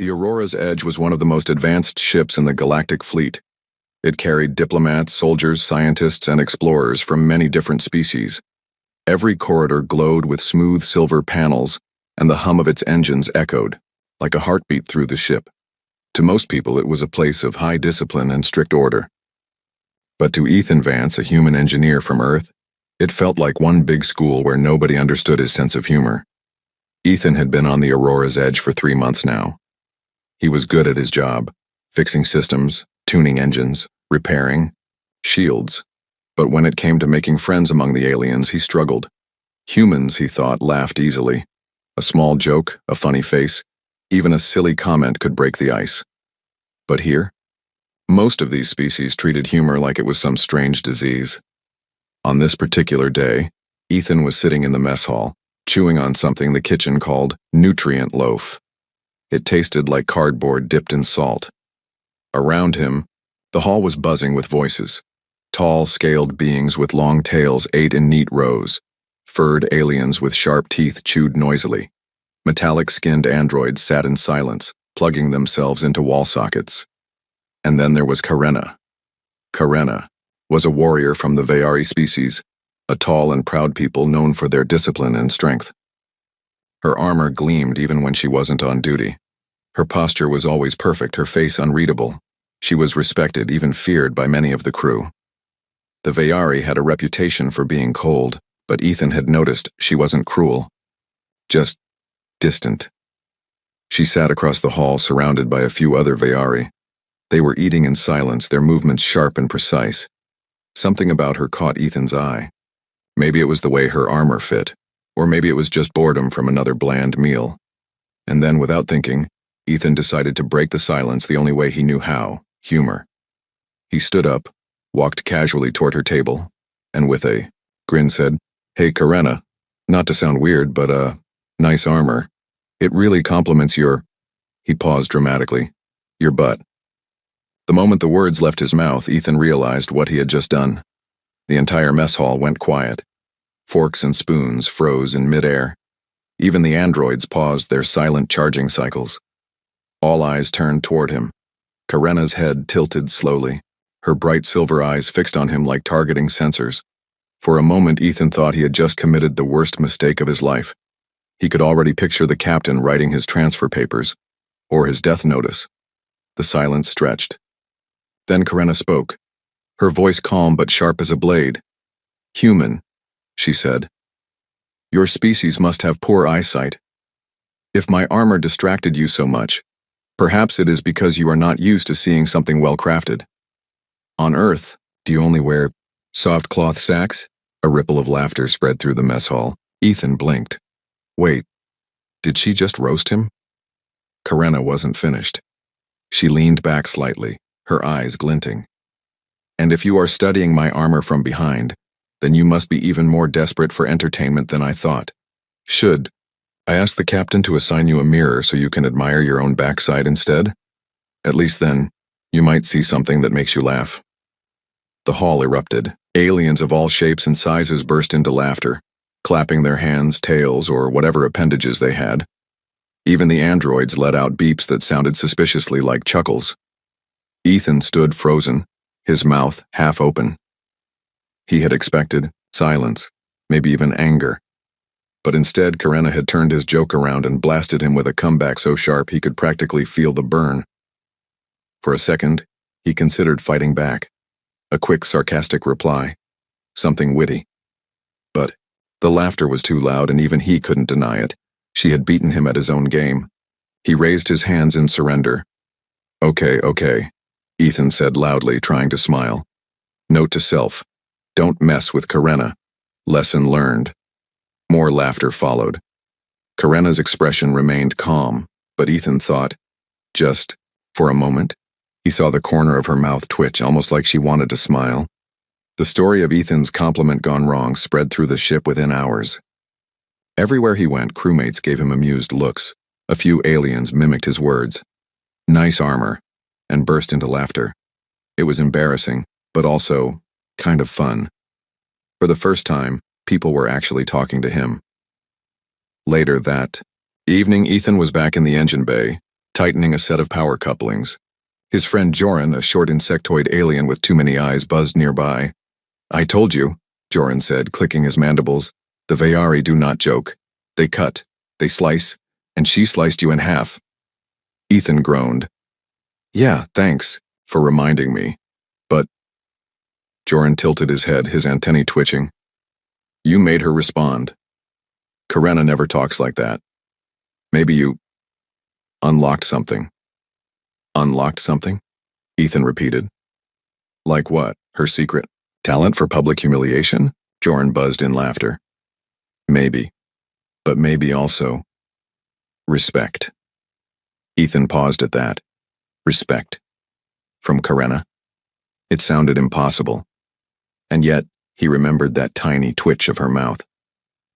The Aurora's Edge was one of the most advanced ships in the galactic fleet. It carried diplomats, soldiers, scientists, and explorers from many different species. Every corridor glowed with smooth silver panels, and the hum of its engines echoed, like a heartbeat through the ship. To most people, it was a place of high discipline and strict order. But to Ethan Vance, a human engineer from Earth, it felt like one big school where nobody understood his sense of humor. Ethan had been on the Aurora's Edge for 3 months now. He was good at his job, fixing systems, tuning engines, repairing shields. But when it came to making friends among the aliens, he struggled. Humans, he thought, laughed easily. A small joke, a funny face, even a silly comment could break the ice. But here, most of these species treated humor like it was some strange disease. On this particular day, Ethan was sitting in the mess hall, chewing on something the kitchen called nutrient loaf. It tasted like cardboard dipped in salt. Around him, the hall was buzzing with voices. Tall, scaled beings with long tails ate in neat rows. Furred aliens with sharp teeth chewed noisily. Metallic-skinned androids sat in silence, plugging themselves into wall sockets. And then there was Karena. Karena was a warrior from the Vayari species, a tall and proud people known for their discipline and strength. Her armor gleamed even when she wasn't on duty. Her posture was always perfect, her face unreadable. She was respected, even feared by many of the crew. The Vayari had a reputation for being cold, but Ethan had noticed she wasn't cruel, just distant. She sat across the hall, surrounded by a few other Vayari. They were eating in silence, their movements sharp and precise. Something about her caught Ethan's eye. Maybe it was the way her armor fit, or maybe it was just boredom from another bland meal. And then, without thinking, Ethan decided to break the silence the only way he knew how: humor. He stood up, walked casually toward her table, and with a grin said, "Hey, Karena, not to sound weird, but, nice armor. It really compliments your—" He paused dramatically. "Your butt." The moment the words left his mouth, Ethan realized what he had just done. The entire mess hall went quiet. Forks and spoons froze in midair. Even the androids paused their silent charging cycles. All eyes turned toward him. Karena's head tilted slowly, her bright silver eyes fixed on him like targeting sensors. For a moment, Ethan thought he had just committed the worst mistake of his life. He could already picture the captain writing his transfer papers, or his death notice. The silence stretched. Then Karena spoke, her voice calm but sharp as a blade. "Human," she said. "Your species must have poor eyesight. If my armor distracted you so much, perhaps it is because you are not used to seeing something well-crafted. On Earth, do you only wear soft cloth sacks?" A ripple of laughter spread through the mess hall. Ethan blinked. Wait, did she just roast him? Karena wasn't finished. She leaned back slightly, her eyes glinting. "And if you are studying my armor from behind, then you must be even more desperate for entertainment than I thought. Should I ask the captain to assign you a mirror so you can admire your own backside instead? At least then, you might see something that makes you laugh." The hall erupted. Aliens of all shapes and sizes burst into laughter, clapping their hands, tails, or whatever appendages they had. Even the androids let out beeps that sounded suspiciously like chuckles. Ethan stood frozen, his mouth half open. He had expected silence, maybe even anger. But instead, Karena had turned his joke around and blasted him with a comeback so sharp he could practically feel the burn. For a second, he considered fighting back. A quick, sarcastic reply. Something witty. But the laughter was too loud and even he couldn't deny it. She had beaten him at his own game. He raised his hands in surrender. Okay, Ethan said loudly, trying to smile. Note to self. Don't mess with Karena. Lesson learned. More laughter followed. Karena's expression remained calm, but Ethan thought, just for a moment, he saw the corner of her mouth twitch, almost like she wanted to smile. The story of Ethan's compliment gone wrong spread through the ship within hours. Everywhere he went, crewmates gave him amused looks. A few aliens mimicked his words. Nice armor, and burst into laughter. It was embarrassing, but also kind of fun. For the first time, people were actually talking to him. Later that evening, Ethan was back in the engine bay, tightening a set of power couplings. His friend Joran, a short insectoid alien with too many eyes, buzzed nearby. "I told you," Joran said, clicking his mandibles. "The Vayari do not joke. They cut, they slice, and she sliced you in half." Ethan groaned. "Yeah, thanks for reminding me. But—" Joran tilted his head, his antennae twitching. "You made her respond. Karena never talks like that. Maybe you unlocked something." "Unlocked something?" Ethan repeated. "Like what? Her secret talent for public humiliation?" Joran buzzed in laughter. "Maybe. But maybe also respect." Ethan paused at that. Respect. From Karena? It sounded impossible. And yet, he remembered that tiny twitch of her mouth.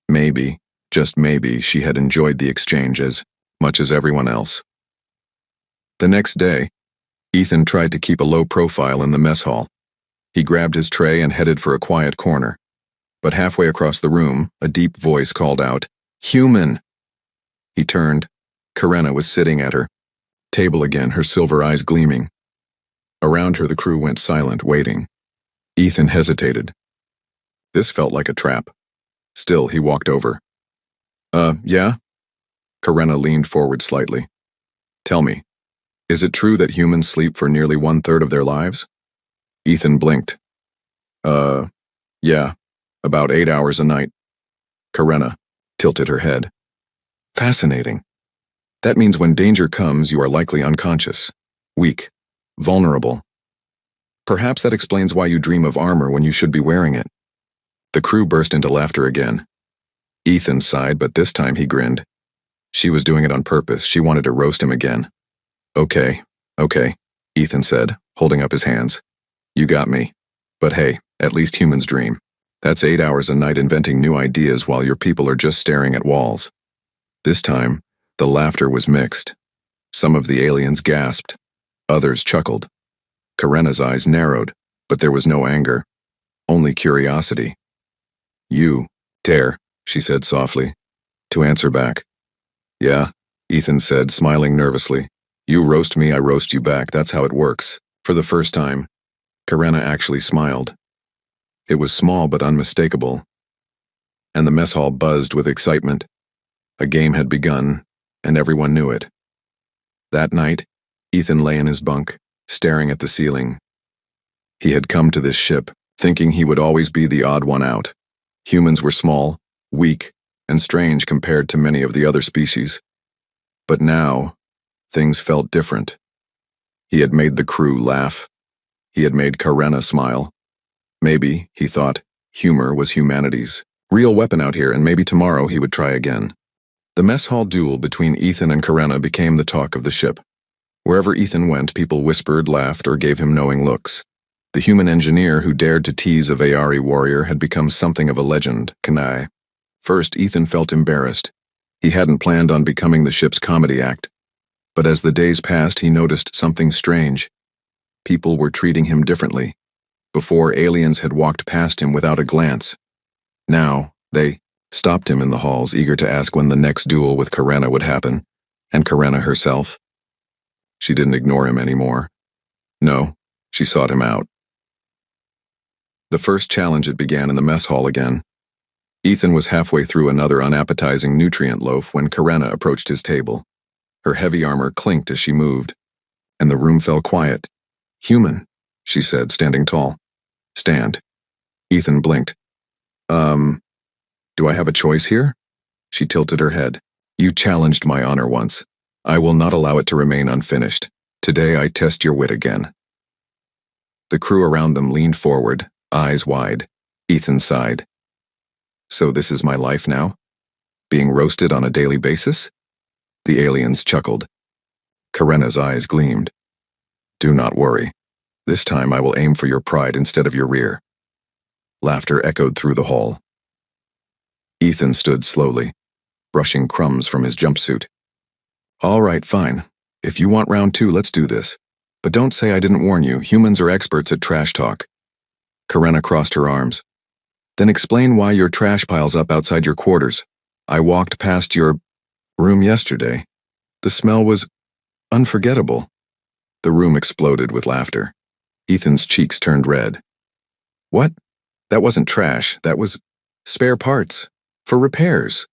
Maybe, just maybe, she had enjoyed the exchange as much as everyone else. The next day, Ethan tried to keep a low profile in the mess hall. He grabbed his tray and headed for a quiet corner. But halfway across the room, a deep voice called out, "Human!" He turned. Karena was sitting at her table again, her silver eyes gleaming. Around her the crew went silent, waiting. Ethan hesitated. This felt like a trap. Still, he walked over. Yeah?" Karena leaned forward slightly. "Tell me, is it true that humans sleep for nearly 1/3 of their lives?" Ethan blinked. Yeah, about 8 hours a night." Karena tilted her head. "Fascinating. That means when danger comes, you are likely unconscious, weak, vulnerable. Perhaps that explains why you dream of armor when you should be wearing it." The crew burst into laughter again. Ethan sighed, but this time he grinned. She was doing it on purpose. She wanted to roast him again. Okay, Ethan said, holding up his hands. "You got me. But hey, at least humans dream. That's 8 hours a night inventing new ideas while your people are just staring at walls." This time, the laughter was mixed. Some of the aliens gasped. Others chuckled. Karena's eyes narrowed, but there was no anger. Only curiosity. "You dare," she said softly, to answer back. "Yeah," Ethan said, smiling nervously. "You roast me, I roast you back. That's how it works." For the first time, Karena actually smiled. It was small but unmistakable. And the mess hall buzzed with excitement. A game had begun, and everyone knew it. That night, Ethan lay in his bunk, staring at the ceiling. He had come to this ship, thinking he would always be the odd one out. Humans were small, weak, and strange compared to many of the other species. But now, things felt different. He had made the crew laugh. He had made Karena smile. Maybe, he thought, humor was humanity's real weapon out here, and maybe tomorrow he would try again. The mess hall duel between Ethan and Karena became the talk of the ship. Wherever Ethan went, people whispered, laughed, or gave him knowing looks. The human engineer who dared to tease a Vayari warrior had become something of a legend, Kanai. First, Ethan felt embarrassed. He hadn't planned on becoming the ship's comedy act. But as the days passed, he noticed something strange. People were treating him differently. Before, aliens had walked past him without a glance. Now, they stopped him in the halls, eager to ask when the next duel with Karena would happen, and Karena herself. She didn't ignore him anymore. No, she sought him out. The first challenge, it began in the mess hall again. Ethan was halfway through another unappetizing nutrient loaf when Karena approached his table. Her heavy armor clinked as she moved, and the room fell quiet. "Human," she said, standing tall. "Stand." Ethan blinked. Do I have a choice here?" She tilted her head. "You challenged my honor once. I will not allow it to remain unfinished. Today I test your wit again." The crew around them leaned forward, eyes wide. Ethan sighed. "So this is my life now? Being roasted on a daily basis?" The aliens chuckled. Karena's eyes gleamed. "Do not worry. This time I will aim for your pride instead of your rear." Laughter echoed through the hall. Ethan stood slowly, brushing crumbs from his jumpsuit. "All right, fine. If you want round 2, let's do this. But don't say I didn't warn you. Humans are experts at trash talk." Karena crossed her arms. "Then explain why your trash piles up outside your quarters. I walked past your room yesterday. The smell was Unforgettable. The room exploded with laughter. Ethan's cheeks turned red. What? That wasn't trash, that was spare parts. For repairs.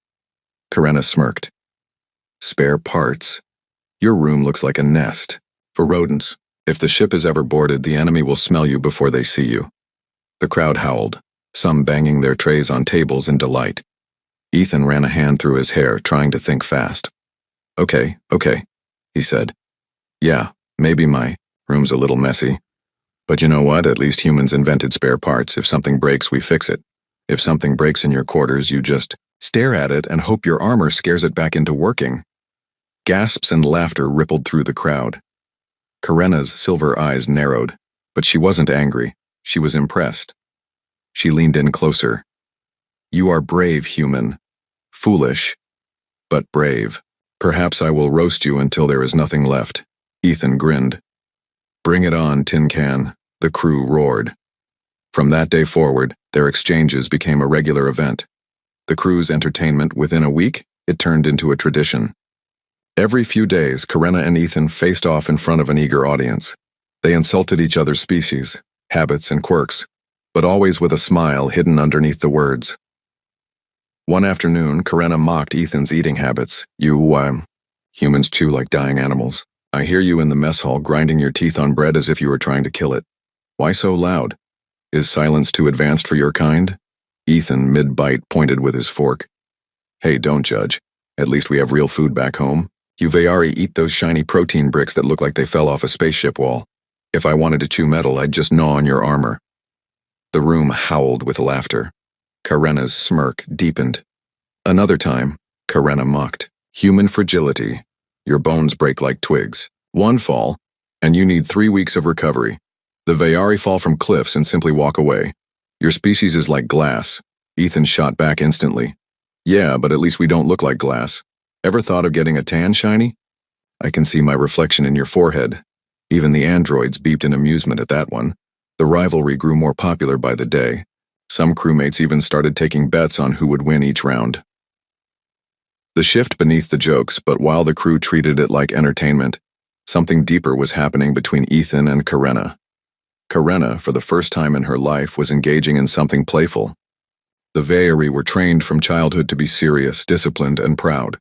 Karenna smirked. Spare parts? Your room looks like a nest. For rodents. If the ship is ever boarded, the enemy will smell you before they see you. The crowd howled, some banging their trays on tables in delight. Ethan ran a hand through his hair, trying to think fast. Okay, he said. Yeah, maybe my room's a little messy. But you know what? At least humans invented spare parts. If something breaks, we fix it. If something breaks in your quarters, you just stare at it and hope your armor scares it back into working. Gasps and laughter rippled through the crowd. Karenna's silver eyes narrowed, but she wasn't angry. She was impressed. She leaned in closer. You are brave, human. Foolish, but brave. Perhaps I will roast you until there is nothing left. Ethan grinned. Bring it on, Tin Can, the crew roared. From that day forward, their exchanges became a regular event. The crew's entertainment, within a week, it turned into a tradition. Every few days, Karenna and Ethan faced off in front of an eager audience. They insulted each other's species, habits, and quirks, but always with a smile hidden underneath the words. One afternoon, Karenna mocked Ethan's eating habits. Humans chew like dying animals. I hear you in the mess hall grinding your teeth on bread as if you were trying to kill it. Why so loud? Is silence too advanced for your kind? Ethan, mid-bite, pointed with his fork. Hey, don't judge. At least we have real food back home. You Vayari eat those shiny protein bricks that look like they fell off a spaceship wall. If I wanted to chew metal, I'd just gnaw on your armor. The room howled with laughter. Karenna's smirk deepened. Another time, Karenna mocked. Human fragility. Your bones break like twigs. One fall, and you need 3 weeks of recovery. The Vayari fall from cliffs and simply walk away. Your species is like glass. Ethan shot back instantly. Yeah, but at least we don't look like glass. Ever thought of getting a tan, Shiny? I can see my reflection in your forehead. Even the androids beeped in amusement at that one. The rivalry grew more popular by the day. Some crewmates even started taking bets on who would win each round. The shift beneath the jokes, but while the crew treated it like entertainment, something deeper was happening between Ethan and Karenna. Karenna, for the first time in her life, was engaging in something playful. The Vayari were trained from childhood to be serious, disciplined, and proud.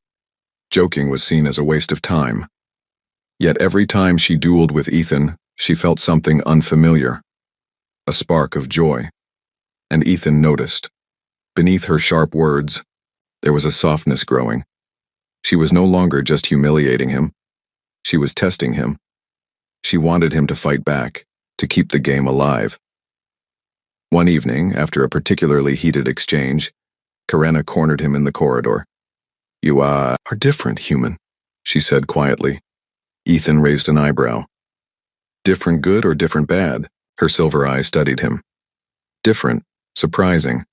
Joking was seen as a waste of time. Yet every time she dueled with Ethan, she felt something unfamiliar. A spark of joy. And Ethan noticed. Beneath her sharp words, there was a softness growing. She was no longer just humiliating him. She was testing him. She wanted him to fight back, to keep the game alive. One evening, after a particularly heated exchange, Karenna cornered him in the corridor. You, are different, human, she said quietly. Ethan raised an eyebrow. Different good or different bad? Her silver eyes studied him. Different, surprising.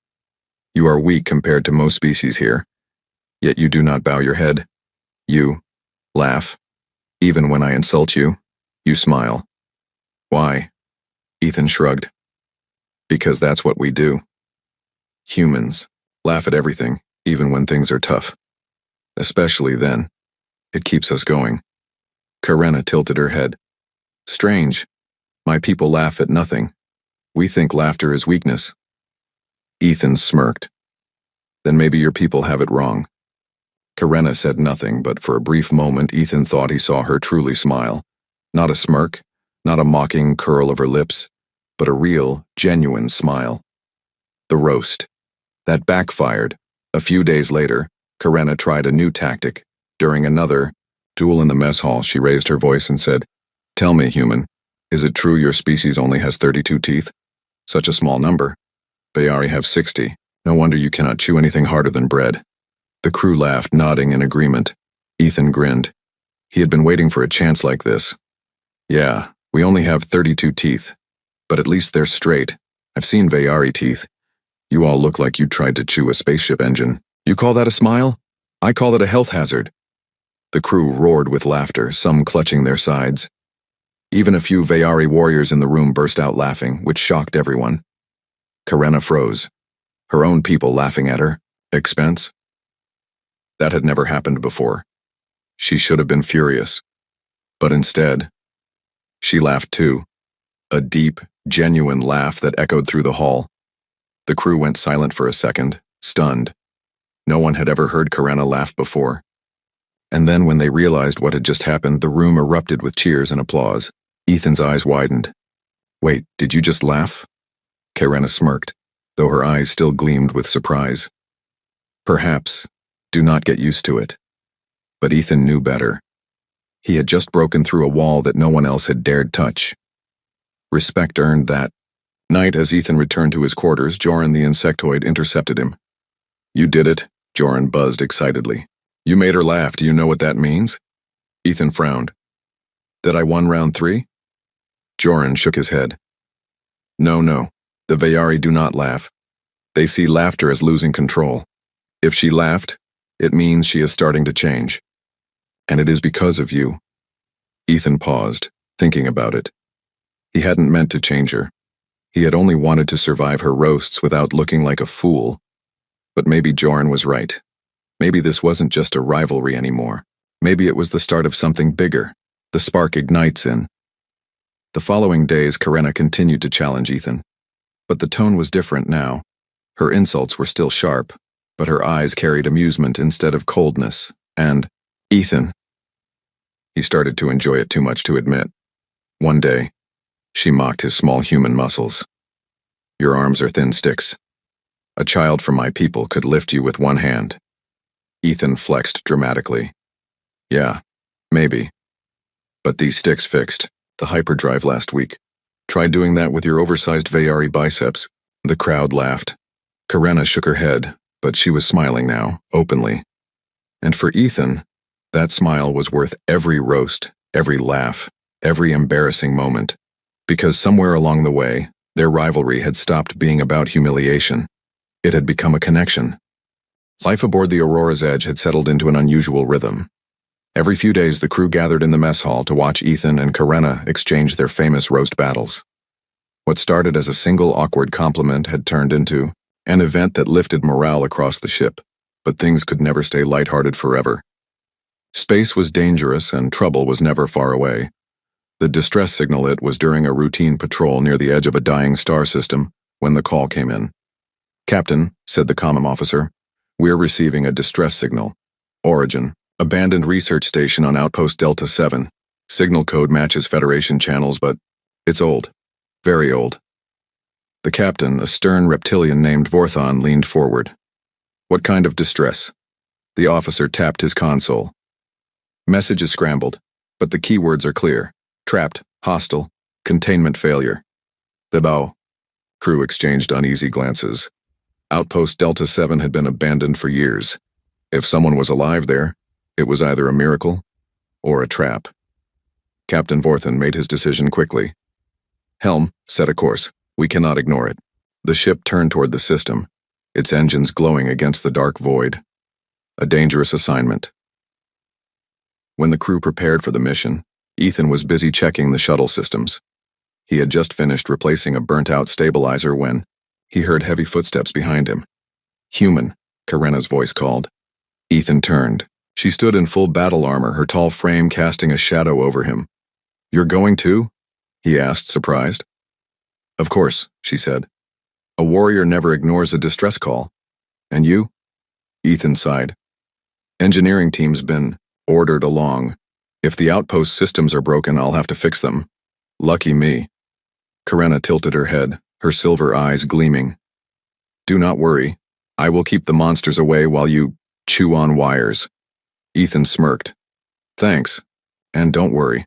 You are weak compared to most species here. Yet you do not bow your head. You laugh. Even when I insult you, you smile. Why? Ethan shrugged. Because that's what we do. Humans laugh at everything, even when things are tough. Especially then. It keeps us going. Karenna tilted her head. Strange. My people laugh at nothing. We think laughter is weakness. Ethan smirked. Then maybe your people have it wrong. Karenna said nothing, but for a brief moment Ethan thought he saw her truly smile. Not a smirk, not a mocking curl of her lips, but a real, genuine smile. The roast. That backfired. A few days later, Karenna tried a new tactic. During another duel in the mess hall, she raised her voice and said, Tell me, human, is it true your species only has 32 teeth? Such a small number. Vayari have 60. No wonder you cannot chew anything harder than bread. The crew laughed, nodding in agreement. Ethan grinned. He had been waiting for a chance like this. Yeah, we only have 32 teeth. But at least they're straight. I've seen Vayari teeth. You all look like you tried to chew a spaceship engine. You call that a smile? I call it a health hazard. The crew roared with laughter, some clutching their sides. Even a few Vayari warriors in the room burst out laughing, which shocked everyone. Karenna froze. Her own people laughing at her. Expense? That had never happened before. She should have been furious. But instead, she laughed too, a deep, genuine laugh that echoed through the hall. The crew went silent for a second, stunned. No one had ever heard Karenna laugh before. And then when they realized what had just happened, the room erupted with cheers and applause. Ethan's eyes widened. "Wait, did you just laugh?" Karenna smirked, though her eyes still gleamed with surprise. "Perhaps. Do not get used to it." But Ethan knew better. He had just broken through a wall that no one else had dared touch. Respect earned that night as Ethan returned to his quarters. Joran the insectoid intercepted him. "You did it," Joran buzzed excitedly. "You made her laugh. Do you know what that means?" Ethan frowned. "That I won round 3? Joran shook his head. No. The Vayari do not laugh. They see laughter as losing control. If she laughed, it means she is starting to change. And it is because of you." Ethan paused, thinking about it. He hadn't meant to change her. He had only wanted to survive her roasts without looking like a fool. But maybe Joran was right. Maybe this wasn't just a rivalry anymore. Maybe it was the start of something bigger. The spark ignites in. The following days, Karenna continued to challenge Ethan. But the tone was different now. Her insults were still sharp, but her eyes carried amusement instead of coldness. And, "Ethan." He started to enjoy it too much to admit. One day, she mocked his small human muscles. "Your arms are thin sticks. A child from my people could lift you with one hand." Ethan flexed dramatically. "Yeah, maybe. But these sticks fixed the hyperdrive last week. Try doing that with your oversized Vayari biceps." The crowd laughed. Karenna shook her head, but she was smiling now, openly. And for Ethan, that smile was worth every roast, every laugh, every embarrassing moment. Because somewhere along the way, their rivalry had stopped being about humiliation. It had become a connection. Life aboard the Aurora's Edge had settled into an unusual rhythm. Every few days, the crew gathered in the mess hall to watch Ethan and Karenna exchange their famous roast battles. What started as a single awkward compliment had turned into an event that lifted morale across the ship, but things could never stay lighthearted forever. Space was dangerous and trouble was never far away. The distress signal it was during a routine patrol near the edge of a dying star system when the call came in. "Captain," said the comm officer, "we're receiving a distress signal. Origin, abandoned research station on Outpost Delta 7. Signal code matches Federation channels, but it's old. Very old." The captain, a stern reptilian named Vorthon, leaned forward. "What kind of distress?" The officer tapped his console. "Message is scrambled, but the keywords are clear. Trapped, hostile, containment failure." The bow. Crew exchanged uneasy glances. Outpost Delta 7 had been abandoned for years. If someone was alive there, it was either a miracle or a trap. Captain Vorthon made his decision quickly. "Helm, set a course. We cannot ignore it." The ship turned toward the system, its engines glowing against the dark void. A dangerous assignment. When the crew prepared for the mission, Ethan was busy checking the shuttle systems. He had just finished replacing a burnt-out stabilizer when he heard heavy footsteps behind him. "Human," Karenna's voice called. Ethan turned. She stood in full battle armor, her tall frame casting a shadow over him. "You're going too?" he asked, surprised. "Of course," she said. "A warrior never ignores a distress call. And you?" Ethan sighed. "Engineering team's been ordered along. If the outpost systems are broken, I'll have to fix them. Lucky me." Karenna tilted her head, her silver eyes gleaming. "Do not worry. I will keep the monsters away while you chew on wires." Ethan smirked. "Thanks. And don't worry.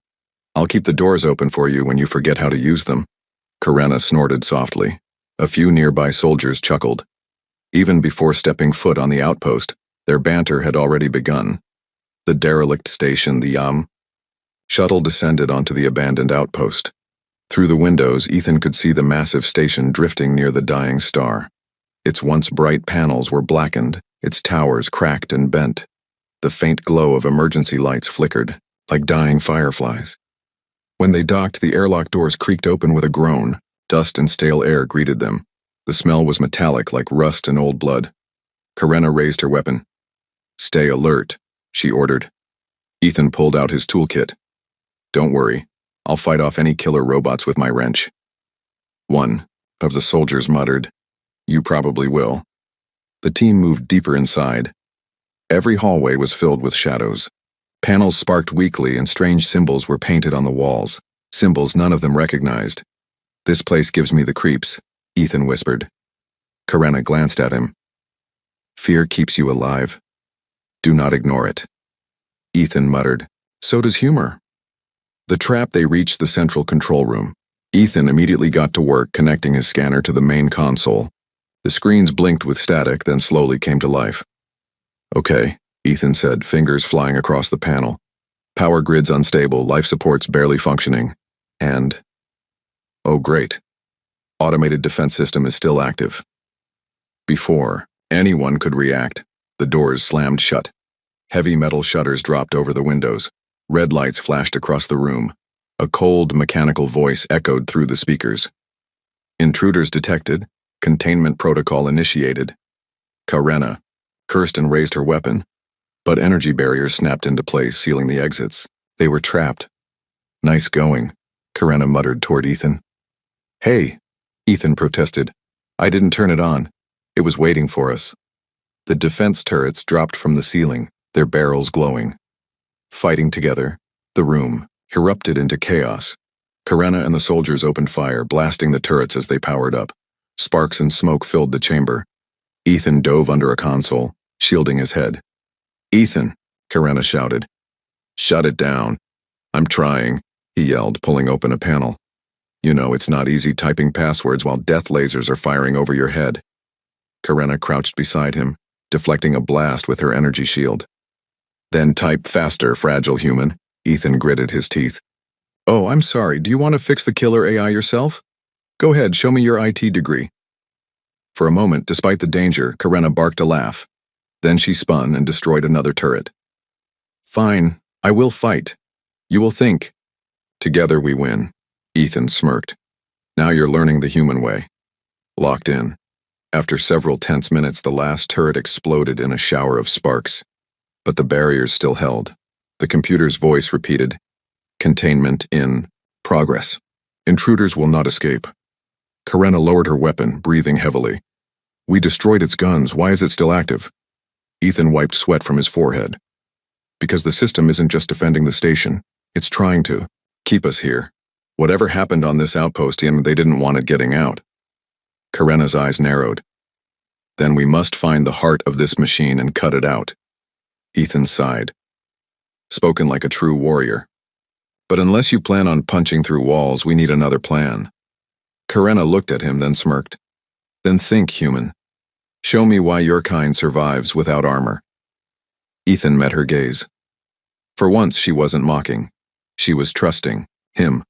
I'll keep the doors open for you when you forget how to use them." Karenna snorted softly. A few nearby soldiers chuckled. Even before stepping foot on the outpost, their banter had already begun. The derelict station, the shuttle descended onto the abandoned outpost. Through the windows, Ethan could see the massive station drifting near the dying star. Its once bright panels were blackened, its towers cracked and bent. The faint glow of emergency lights flickered, like dying fireflies. When they docked, the airlock doors creaked open with a groan. Dust and stale air greeted them. The smell was metallic, like rust and old blood. Karenna raised her weapon. "Stay alert," she ordered. Ethan pulled out his toolkit. Don't worry, I'll fight off any killer robots with my wrench. One of the soldiers muttered, "You probably will." The team moved deeper inside. Every hallway was filled with shadows. Panels sparked weakly and strange symbols were painted on the walls, symbols none of them recognized. "This place gives me the creeps," Ethan whispered. Karena glanced at him. "Fear keeps you alive. Do not ignore it." Ethan muttered, "So does humor." The trap they reached the central control room. Ethan immediately got to work connecting his scanner to the main console. The screens blinked with static, then slowly came to life. "Okay," Ethan said, fingers flying across the panel. "Power grids unstable, life supports barely functioning, and... oh great. Automated defense system is still active." Before anyone could react, the doors slammed shut. Heavy metal shutters dropped over the windows. Red lights flashed across the room. A cold, mechanical voice echoed through the speakers. "Intruders detected. Containment protocol initiated." Karena. Kirsten raised her weapon, but energy barriers snapped into place, sealing the exits. They were trapped. "Nice going," Karena muttered toward Ethan. "Hey," Ethan protested. "I didn't turn it on. It was waiting for us." The defense turrets dropped from the ceiling, their barrels glowing. Fighting together, the room erupted into chaos. Karena and the soldiers opened fire, blasting the turrets as they powered up. Sparks and smoke filled the chamber. Ethan dove under a console, shielding his head. "Ethan," Karena shouted. "Shut it down." "I'm trying," he yelled, pulling open a panel. "You know, it's not easy typing passwords while death lasers are firing over your head." Karena crouched beside him, deflecting a blast with her energy shield. "Then type faster, fragile human," Ethan gritted his teeth. "Oh, I'm sorry, do you want to fix the killer AI yourself? Go ahead, show me your IT degree." For a moment, despite the danger, Karena barked a laugh. Then she spun and destroyed another turret. "Fine, I will fight. You will think. Together we win," Ethan smirked. "Now you're learning the human way." Locked in. After several tense minutes, the last turret exploded in a shower of sparks. But the barriers still held. The computer's voice repeated, "Containment in progress. Intruders will not escape." Karena lowered her weapon, breathing heavily. "We destroyed its guns. Why is it still active?" Ethan wiped sweat from his forehead. "Because the system isn't just defending the station. It's trying to keep us here. Whatever happened on this outpost, they didn't want it getting out." Karena's eyes narrowed. "Then we must find the heart of this machine and cut it out." Ethan sighed. "Spoken like a true warrior. But unless you plan on punching through walls, we need another plan." Karena looked at him, then smirked. "Then think, human. Show me why your kind survives without armor." Ethan met her gaze. For once, she wasn't mocking. She was trusting him.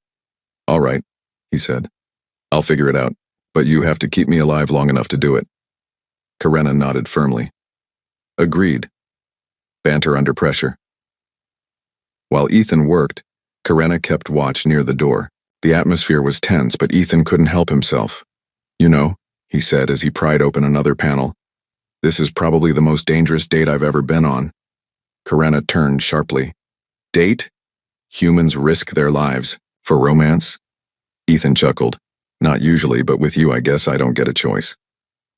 "All right," he said. "I'll figure it out, but you have to keep me alive long enough to do it." Karena nodded firmly. "Agreed." Banter under pressure. While Ethan worked, Karena kept watch near the door. The atmosphere was tense, but Ethan couldn't help himself. "You know," he said as he pried open another panel, "this is probably the most dangerous date I've ever been on." Karena turned sharply. "Date? Humans risk their lives. For romance?" Ethan chuckled. "Not usually, but with you I guess I don't get a choice."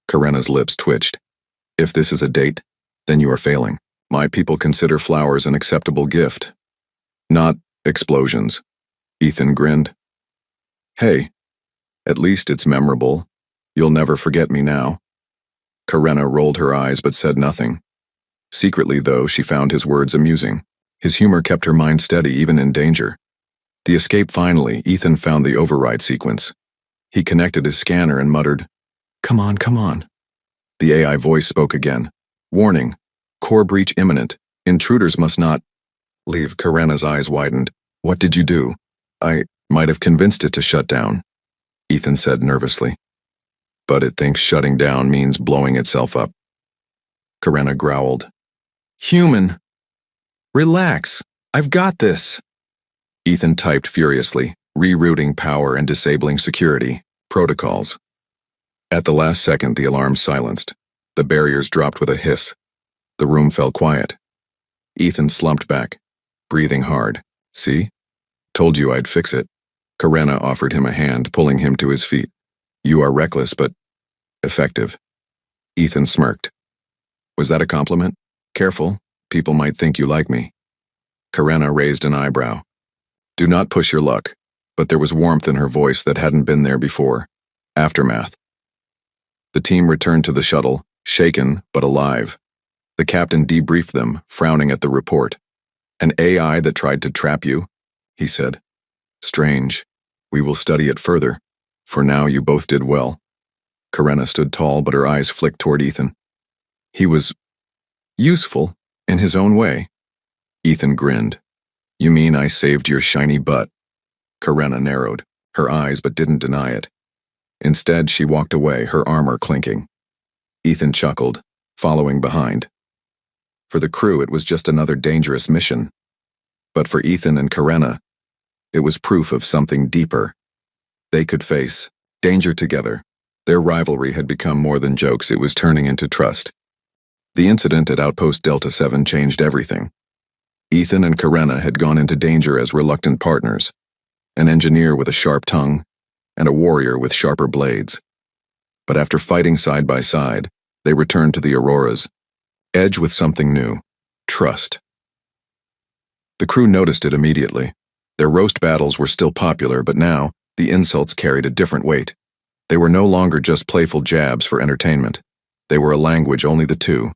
Karena's lips twitched. "If this is a date, then you are failing. My people consider flowers an acceptable gift. Not explosions." Ethan grinned. "Hey, at least it's memorable. You'll never forget me now." Karena rolled her eyes but said nothing. Secretly, though, she found his words amusing. His humor kept her mind steady even in danger. The escape finally, Ethan found the override sequence. He connected his scanner and muttered, "Come on, come on." The AI voice spoke again. "Warning. Core breach imminent. Intruders must not leave." Karena's eyes widened. "What did you do?" "I might have convinced it to shut down," Ethan said nervously. "But it thinks shutting down means blowing itself up." Karena growled. "Human! Relax. I've got this." Ethan typed furiously, rerouting power and disabling security protocols. At the last second, the alarm silenced. The barriers dropped with a hiss. The room fell quiet. Ethan slumped back, breathing hard. "See? Told you I'd fix it. Karenna offered him a hand, pulling him to his feet. You are reckless, but effective. Ethan smirked. Was that a compliment? Careful, people might think you like me. Karenna raised an eyebrow. Do not push your luck, but there was warmth in her voice that hadn't been there before. Aftermath. The team returned to the shuttle, shaken but alive. The captain debriefed them, frowning at the report. An AI that tried to trap you, he said. Strange. We will study it further. For now, you both did well. Karenna stood tall, but her eyes flicked toward Ethan. He was useful in his own way. Ethan grinned. You mean I saved your shiny butt? Karenna narrowed her eyes but didn't deny it. Instead, she walked away, her armor clinking. Ethan chuckled, following behind. For the crew, it was just another dangerous mission. But for Ethan and Karenna, it was proof of something deeper. They could face danger together. Their rivalry had become more than jokes, it was turning into trust. The incident at Outpost Delta 7 changed everything. Ethan and Karenna had gone into danger as reluctant partners, an engineer with a sharp tongue, and a warrior with sharper blades. But after fighting side by side, they returned to the Auroras, edged with something new: trust. The crew noticed it immediately. Their roast battles were still popular, but now, the insults carried a different weight. They were no longer just playful jabs for entertainment. They were a language only the two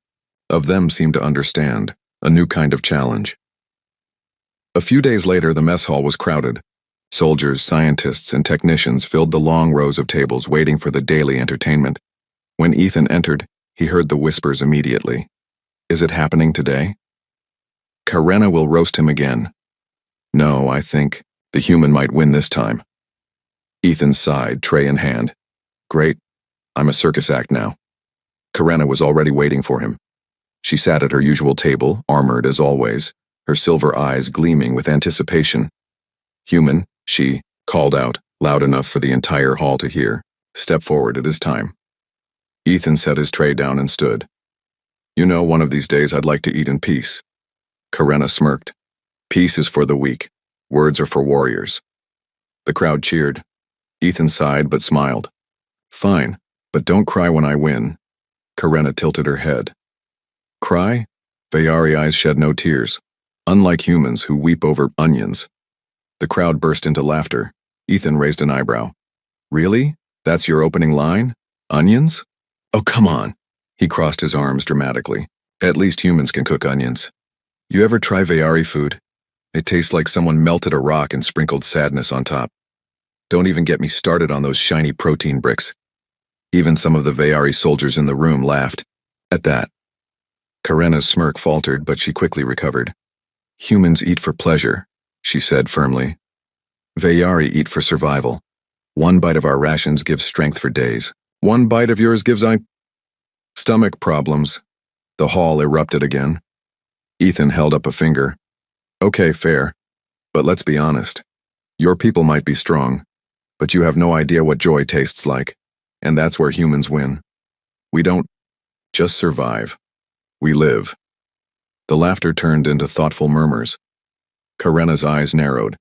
of them seemed to understand, a new kind of challenge. A few days later, the mess hall was crowded. Soldiers, scientists, and technicians filled the long rows of tables waiting for the daily entertainment. When Ethan entered, he heard the whispers immediately. Is it happening today? Karenna will roast him again. No, I think the human might win this time. Ethan sighed, tray in hand. Great, I'm a circus act now. Karenna was already waiting for him. She sat at her usual table, armored as always, her silver eyes gleaming with anticipation. Human, she called out, loud enough for the entire hall to hear. Step forward, it is time. Ethan set his tray down and stood. You know, one of these days I'd like to eat in peace. Karenna smirked. Peace is for the weak. Words are for warriors. The crowd cheered. Ethan sighed but smiled. Fine, but don't cry when I win. Karenna tilted her head. Cry? Vayari eyes shed no tears, unlike humans who weep over onions. The crowd burst into laughter. Ethan raised an eyebrow. Really? That's your opening line? Onions? Oh, come on. He crossed his arms dramatically. At least humans can cook onions. You ever try Vayari food? It tastes like someone melted a rock and sprinkled sadness on top. Don't even get me started on those shiny protein bricks. Even some of the Vayari soldiers in the room laughed. At that, Karenna's smirk faltered, but she quickly recovered. Humans eat for pleasure, she said firmly. Vayari eat for survival. One bite of our rations gives strength for days. One bite of yours gives stomach problems. The hall erupted again. Ethan held up a finger. Okay, fair. But let's be honest. Your people might be strong, but you have no idea what joy tastes like. And that's where humans win. We don't just survive. We live. The laughter turned into thoughtful murmurs. Karenna's eyes narrowed.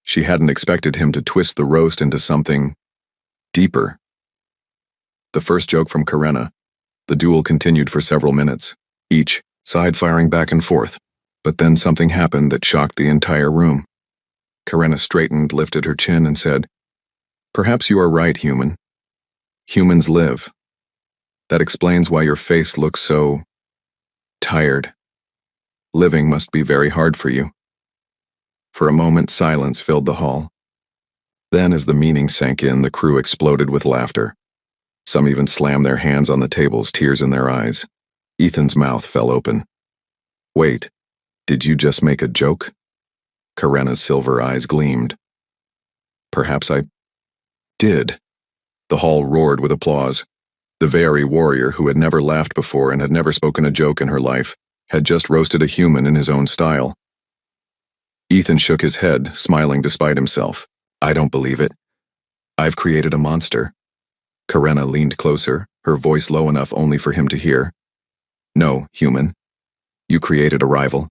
She hadn't expected him to twist the roast into something deeper. The first joke from Karenna. The duel continued for several minutes, each side firing back and forth. But then something happened that shocked the entire room. Karenna straightened, lifted her chin, and said, Perhaps you are right, human. Humans live. That explains why your face looks so tired. Living must be very hard for you. For a moment, silence filled the hall. Then, as the meaning sank in, the crew exploded with laughter. Some even slammed their hands on the tables, tears in their eyes. Ethan's mouth fell open. Wait, did you just make a joke? Karenna's silver eyes gleamed. Perhaps I did. The hall roared with applause. The Vayari warrior, who had never laughed before and had never spoken a joke in her life, had just roasted a human in his own style. Ethan shook his head, smiling despite himself. I don't believe it. I've created a monster. Karenna leaned closer, her voice low enough only for him to hear. No, human. You created a rival.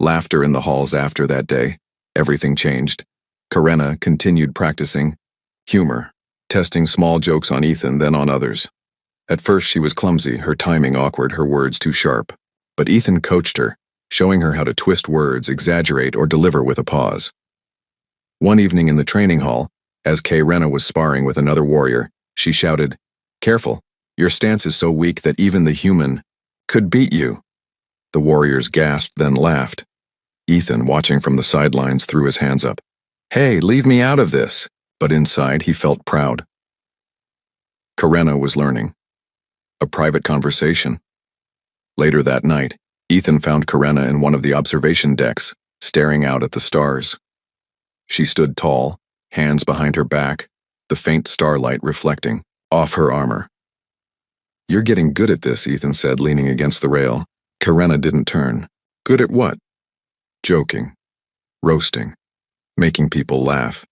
Laughter in the halls after that day. Everything changed. Karenna continued practicing humor, testing small jokes on Ethan, then on others. At first she was clumsy, her timing awkward, her words too sharp. But Ethan coached her, showing her how to twist words, exaggerate, or deliver with a pause. One evening in the training hall, as Karenna was sparring with another warrior, she shouted, "Careful, your stance is so weak that even the human could beat you." The warriors gasped, then laughed. Ethan, watching from the sidelines, threw his hands up. "Hey, leave me out of this!" But inside he felt proud. Karenna was learning. A private conversation. Later that night, Ethan found Karenna in one of the observation decks, staring out at the stars. She stood tall, hands behind her back, the faint starlight reflecting off her armor. "You're getting good at this," Ethan said, leaning against the rail. Karenna didn't turn. "Good at what?" "Joking, roasting, making people laugh."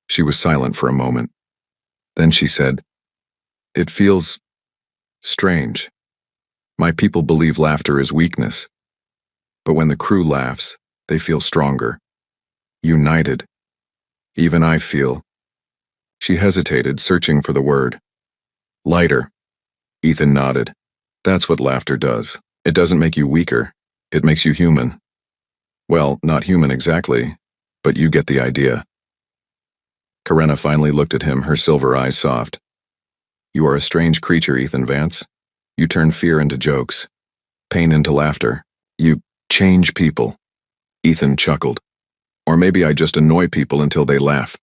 She was silent for a moment. Then she said, "It feels strange. My people believe laughter is weakness. But when the crew laughs, they feel stronger, united. Even I feel." She hesitated, searching for the word. "Lighter." Ethan nodded. "That's what laughter does. It doesn't make you weaker. It makes you human. Well, not human exactly, but you get the idea." Karenna finally looked at him, her silver eyes soft. "You are a strange creature, Ethan Vance. You turn fear into jokes, pain into laughter. You change people." Ethan chuckled. "Or maybe I just annoy people until they laugh."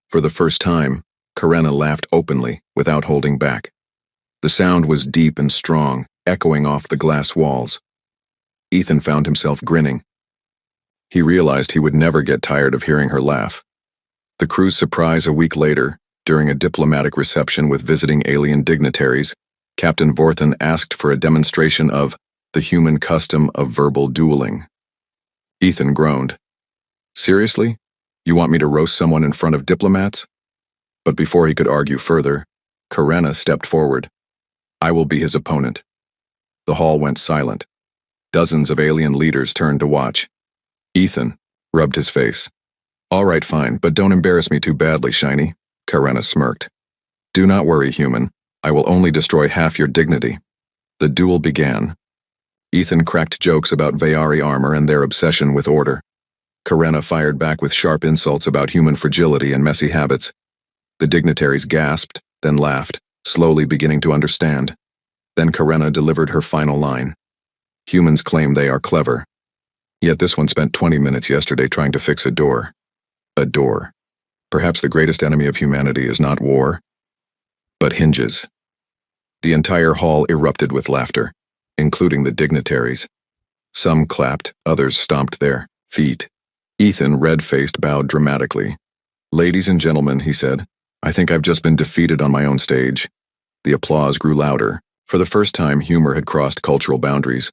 For the first time, Karenna laughed openly, without holding back. The sound was deep and strong, echoing off the glass walls. Ethan found himself grinning. He realized he would never get tired of hearing her laugh. The crew's surprise a week later, during a diplomatic reception with visiting alien dignitaries, Captain Vorthen asked for a demonstration of the human custom of verbal dueling. Ethan groaned. "Seriously? You want me to roast someone in front of diplomats?" But before he could argue further, Karenna stepped forward. "I will be his opponent." The hall went silent. Dozens of alien leaders turned to watch. Ethan rubbed his face. "All right, fine, but don't embarrass me too badly, Shiny." Karenna smirked. "Do not worry, human. I will only destroy half your dignity." The duel began. Ethan cracked jokes about Vayari armor and their obsession with order. Karenna fired back with sharp insults about human fragility and messy habits. The dignitaries gasped, then laughed, slowly beginning to understand. Then Karenna delivered her final line. "Humans claim they are clever. Yet this one spent 20 minutes yesterday trying to fix a door." A door. Perhaps the greatest enemy of humanity is not war, but hinges. The entire hall erupted with laughter, including the dignitaries. Some clapped, others stomped their feet. Ethan, red-faced, bowed dramatically. "Ladies and gentlemen," he said, "I think I've just been defeated on my own stage." The applause grew louder. For the first time, humor had crossed cultural boundaries.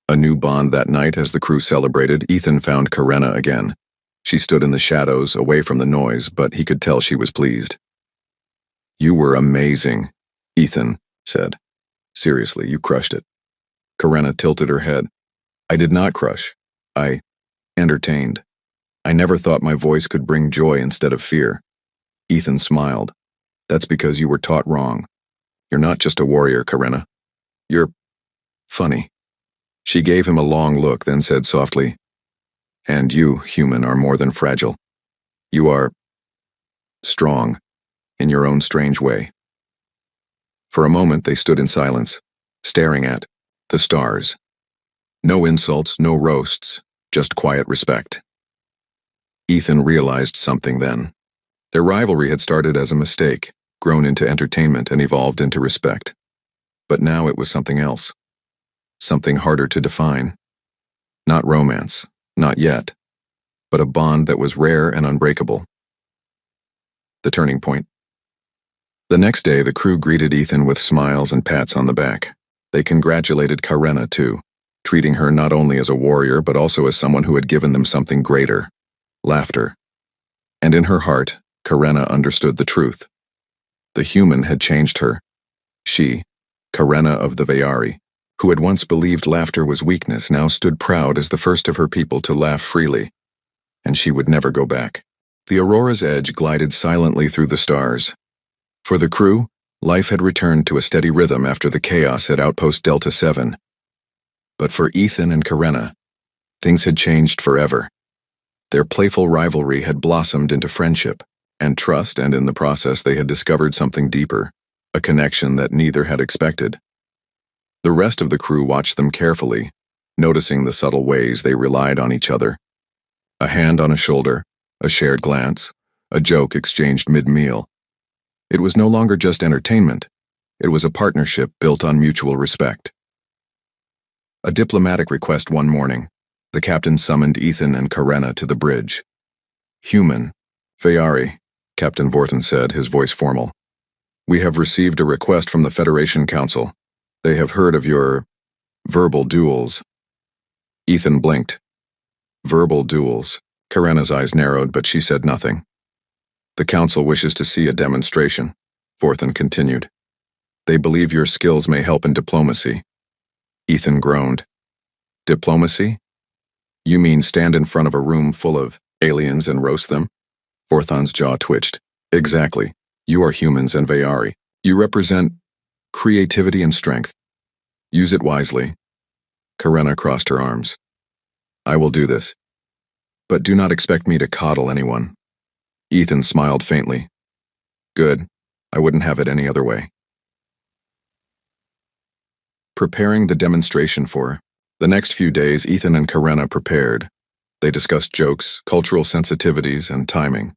A new bond that night as the crew celebrated. Ethan found Karenna again. She stood in the shadows, away from the noise, but he could tell she was pleased. "You were amazing," Ethan said. "Seriously, you crushed it." Karenna tilted her head. "I did not crush. I entertained. I never thought my voice could bring joy instead of fear." Ethan smiled. "That's because you were taught wrong. You're not just a warrior, Karenna. You're funny." She gave him a long look, then said softly, "And you, human, are more than fragile. You are strong, in your own strange way." For a moment they stood in silence, staring at the stars. No insults, no roasts, just quiet respect. Ethan realized something then. Their rivalry had started as a mistake, grown into entertainment, and evolved into respect. But now it was something else. Something harder to define. Not romance, not yet, but a bond that was rare and unbreakable. The turning point. The next day, the crew greeted Ethan with smiles and pats on the back. They congratulated Karenna, too, treating her not only as a warrior but also as someone who had given them something greater: laughter. And in her heart, Karenna understood the truth. The human had changed her. She, Karenna of the Vayari, who had once believed laughter was weakness, now stood proud as the first of her people to laugh freely. and she would never go back. The Aurora's edge glided silently through the stars. For the crew, life had returned to a steady rhythm after the chaos at Outpost Delta 7. But for Ethan and Karenna, things had changed forever. Their playful rivalry had blossomed into friendship and trust, and in the process they had discovered something deeper, a connection that neither had expected. The rest of the crew watched them carefully, noticing the subtle ways they relied on each other. A hand on a shoulder, a shared glance, a joke exchanged mid-meal. It was no longer just entertainment. It was a partnership built on mutual respect. A diplomatic request one morning. The captain summoned Ethan and Karenna to the bridge. "Human, Vayari," Captain Vorton said, his voice formal. "We have received a request from the Federation Council. They have heard of your verbal duels." Ethan blinked. Verbal duels. Karenna's eyes narrowed, but she said nothing. "The Council wishes to see a demonstration," Vorton continued. "They believe your skills may help in diplomacy." Ethan groaned. "Diplomacy? You mean stand in front of a room full of aliens and roast them?" Vorthon's jaw twitched. "Exactly. You are humans and Vayari. You represent creativity and strength. Use it wisely." Karenna crossed her arms. "I will do this. But do not expect me to coddle anyone." Ethan smiled faintly. "Good. I wouldn't have it any other way." Preparing the demonstration for the next few days, Ethan and Karenna prepared. They discussed jokes, cultural sensitivities, and timing.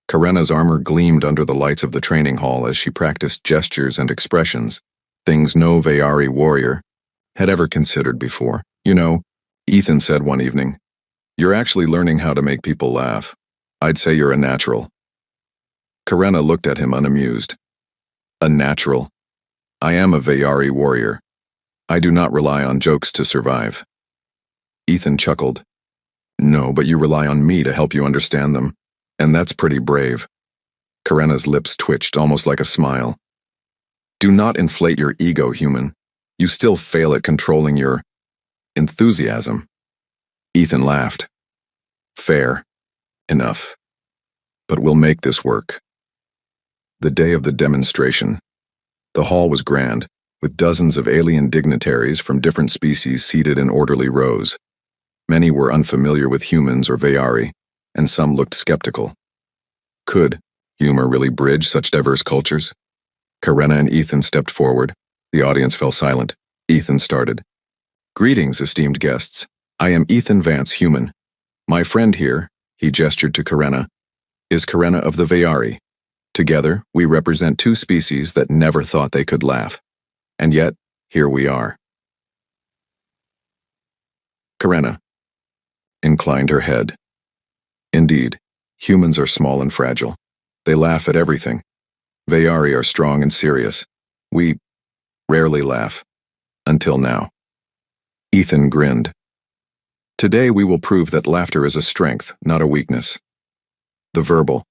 Karenna's armor gleamed under the lights of the training hall as she practiced gestures and expressions, things no Vayari warrior had ever considered before. "You know," Ethan said one evening, "you're actually learning how to make people laugh. I'd say you're a natural." Karenna looked at him unamused. "A natural? I am a Vayari warrior. I do not rely on jokes to survive." Ethan chuckled. "No, but you rely on me to help you understand them, and that's pretty brave." Karenna's lips twitched, almost like a smile. "Do not inflate your ego, human. You still fail at controlling your enthusiasm." Ethan laughed. "Fair. Enough. But we'll make this work." The day of the demonstration. The hall was grand, with dozens of alien dignitaries from different species seated in orderly rows. Many were unfamiliar with humans or Vayari, and some looked skeptical. Could humor really bridge such diverse cultures? Karenna and Ethan stepped forward. The audience fell silent. Ethan started. "Greetings, esteemed guests. I am Ethan Vance, human. My friend here," he gestured to Karenna, "is Karenna of the Vayari. Together, we represent two species that never thought they could laugh. And yet, here we are." Karenna inclined her head. "Indeed, humans are small and fragile. They laugh at everything. Vayari are strong and serious. We rarely laugh. Until now." Ethan grinned. "Today we will prove that laughter is a strength, not a weakness." The verbal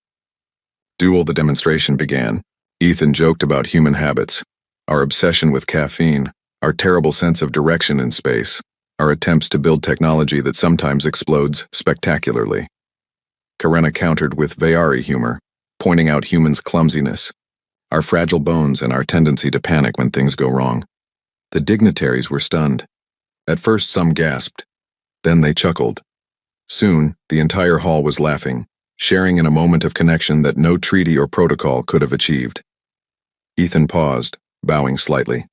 duel. The demonstration began. Ethan joked about human habits, our obsession with caffeine, our terrible sense of direction in space, our attempts to build technology that sometimes explodes spectacularly. Karenna countered with Vayari humor, pointing out humans' clumsiness, our fragile bones, and our tendency to panic when things go wrong. The dignitaries were stunned. At first some gasped. Then they chuckled. Soon, the entire hall was laughing, sharing in a moment of connection that no treaty or protocol could have achieved. Ethan paused, bowing slightly.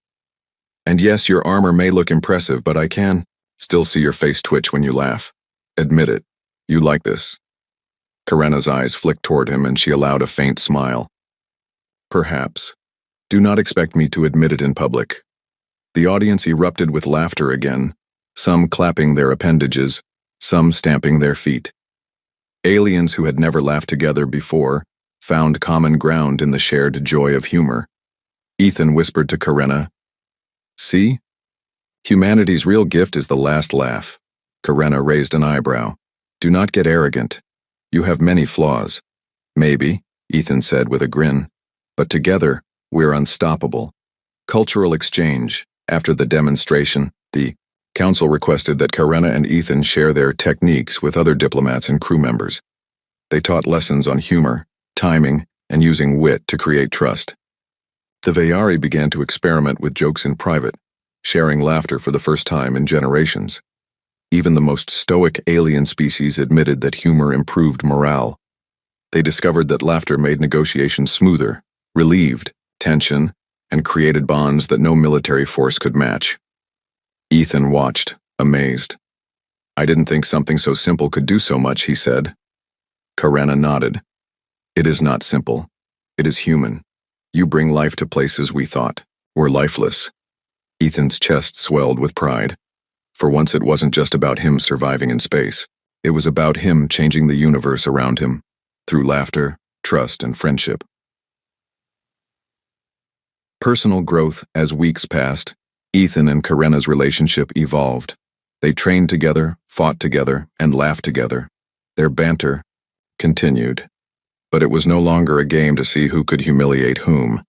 "And yes, your armor may look impressive, but I can still see your face twitch when you laugh. Admit it. You like this." Karenna's eyes flicked toward him and she allowed a faint smile. "Perhaps. Do not expect me to admit it in public." The audience erupted with laughter again, some clapping their appendages, some stamping their feet. Aliens who had never laughed together before found common ground in the shared joy of humor. Ethan whispered to Karenna, "See? Humanity's real gift is the last laugh." Karenna raised an eyebrow. "Do not get arrogant. You have many flaws." "Maybe," Ethan said with a grin. "But together, we're unstoppable." Cultural exchange. After the demonstration, the Council requested that Karenna and Ethan share their techniques with other diplomats and crew members. They taught lessons on humor, timing, and using wit to create trust. The Vayari began to experiment with jokes in private, sharing laughter for the first time in generations. Even the most stoic alien species admitted that humor improved morale. They discovered that laughter made negotiations smoother, relieved tension, and created bonds that no military force could match. Ethan watched, amazed. "I didn't think something so simple could do so much," he said. Karenna nodded. "It is not simple. It is human. You bring life to places we thought were lifeless." Ethan's chest swelled with pride. For once it wasn't just about him surviving in space. It was about him changing the universe around him, through laughter, trust, and friendship. Personal growth. As weeks passed, Ethan and Karenna's relationship evolved. They trained together, fought together, and laughed together. Their banter continued. But it was no longer a game to see who could humiliate whom.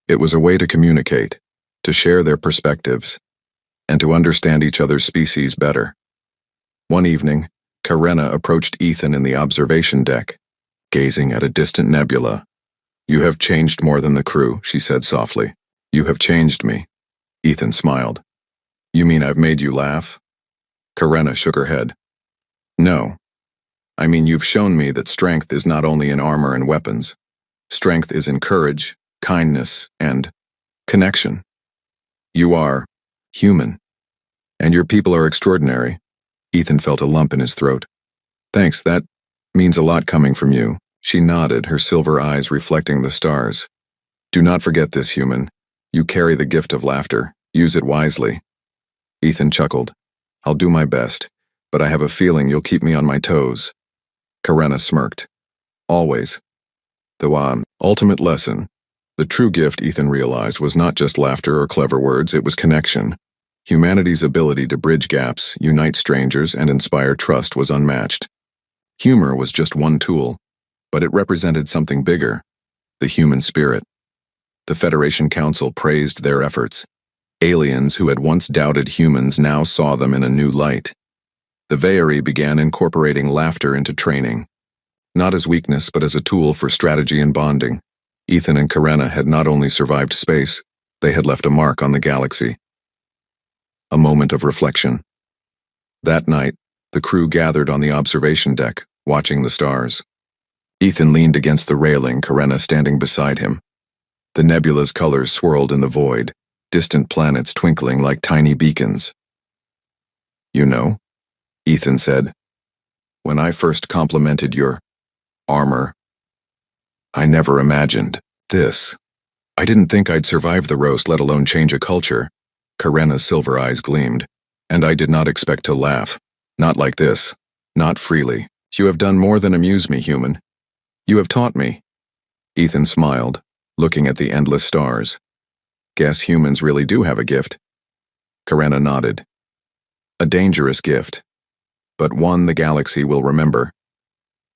It was a way to communicate, to share their perspectives, and to understand each other's species better. One evening, Karenna approached Ethan in the observation deck, gazing at a distant nebula. "You have changed more than the crew," she said softly. "You have changed me." Ethan smiled. "You mean I've made you laugh?" Karenna shook her head. "No. I mean you've shown me that strength is not only in armor and weapons. Strength is in courage, kindness, and connection. You are human. And your people are extraordinary." Ethan felt a lump in his throat. "Thanks, that means a lot coming from you." She nodded, her silver eyes reflecting the stars. "Do not forget this, human. You carry the gift of laughter. Use it wisely." Ethan chuckled. "I'll do my best, but I have a feeling you'll keep me on my toes." Karenna smirked. "Always." The ultimate lesson. The true gift, Ethan realized, was not just laughter or clever words, it was connection. Humanity's ability to bridge gaps, unite strangers, and inspire trust was unmatched. Humor was just one tool, but it represented something bigger, the human spirit. The Federation Council praised their efforts. Aliens who had once doubted humans now saw them in a new light. The Vayari began incorporating laughter into training, not as weakness but as a tool for strategy and bonding. Ethan and Karenna had not only survived space, they had left a mark on the galaxy. A moment of reflection. That night, the crew gathered on the observation deck, watching the stars. Ethan leaned against the railing, Karenna standing beside him. The nebula's colors swirled in the void, distant planets twinkling like tiny beacons. "You know," Ethan said, "when I first complimented your armor, I never imagined this. I didn't think I'd survive the roast, let alone change a culture." Karenna's silver eyes gleamed. "And I did not expect to laugh. Not like this. Not freely. You have done more than amuse me, human. You have taught me." Ethan smiled, looking at the endless stars. "Guess humans really do have a gift." Karenna nodded. "A dangerous gift, but one the galaxy will remember."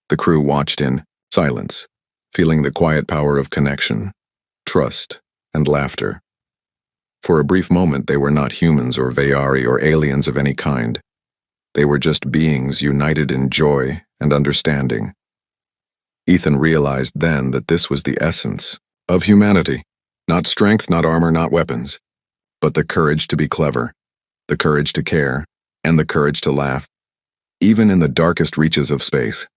The crew watched in silence, feeling the quiet power of connection, trust, and laughter. For a brief moment they were not humans or Vayari or aliens of any kind. They were just beings united in joy and understanding. Ethan realized then that this was the essence of humanity. Not strength, not armor, not weapons, but the courage to be clever, the courage to care, and the courage to laugh, even in the darkest reaches of space.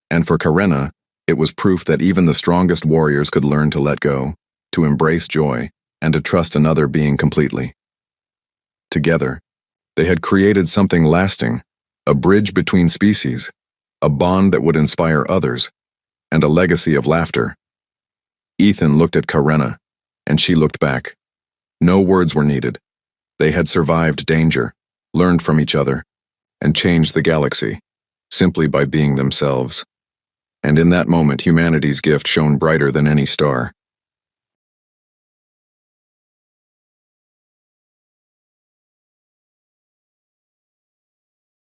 And for Karenna, it was proof that even the strongest warriors could learn to let go, to embrace joy, and to trust another being completely. Together, they had created something lasting, a bridge between species, a bond that would inspire others, and a legacy of laughter. Ethan looked at Karenna, and she looked back. No words were needed. They had survived danger, learned from each other, and changed the galaxy, simply by being themselves. And in that moment, humanity's gift shone brighter than any star.